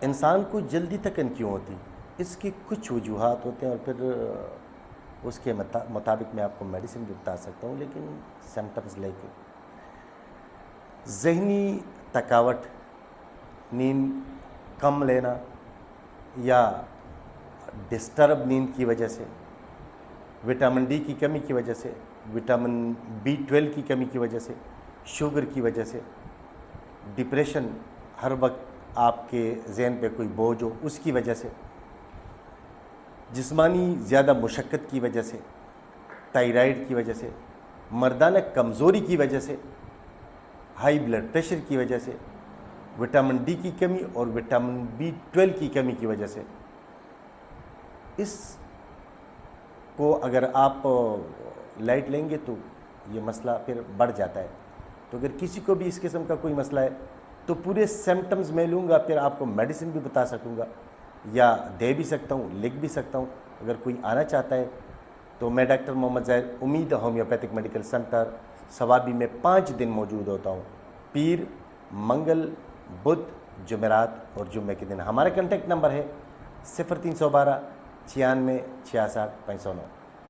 انسان کو جلدی تکن کیوں ہوتی؟ اس کی کچھ وجوہات ہوتے ہیں، اور پھر اس کے مطابق میں آپ کو میڈیسن بھی بتا سکتا ہوں، لیکن سمٹمز لے کے ذہنی تھکاوٹ، نیند کم لینا یا ڈسٹرب نیند کی وجہ سے، وٹامن ڈی کی کمی کی وجہ سے، وٹامن B12 کی کمی کی وجہ سے، شوگر کی وجہ سے، ڈپریشن، ہر وقت آپ کے ذہن پہ کوئی بوجھ ہو اس کی وجہ سے، جسمانی زیادہ مشقت کی وجہ سے، تائرائیڈ کی وجہ سے، مردانہ کمزوری کی وجہ سے، ہائی بلڈ پریشر کی وجہ سے، وٹامن ڈی کی کمی اور وٹامن B12 کی کمی کی وجہ سے، اس کو اگر آپ لائٹ لیں گے تو یہ مسئلہ پھر بڑھ جاتا ہے۔ تو اگر کسی کو بھی اس قسم کا کوئی مسئلہ ہے تو پورے سمٹمز میں لوں گا، پھر آپ کو میڈیسن بھی بتا سکوں گا یا دے بھی سکتا ہوں، لکھ بھی سکتا ہوں۔ اگر کوئی آنا چاہتا ہے تو میں ڈاکٹر محمد ظاہر امید ہومیوپیتھک میڈیکل سینٹر صوابی میں 5 دن موجود ہوتا ہوں، پیر، منگل، بدھ، جمعرات اور جمعے کے دن۔ ہمارا کنٹیکٹ نمبر ہے 0312 96 66 509۔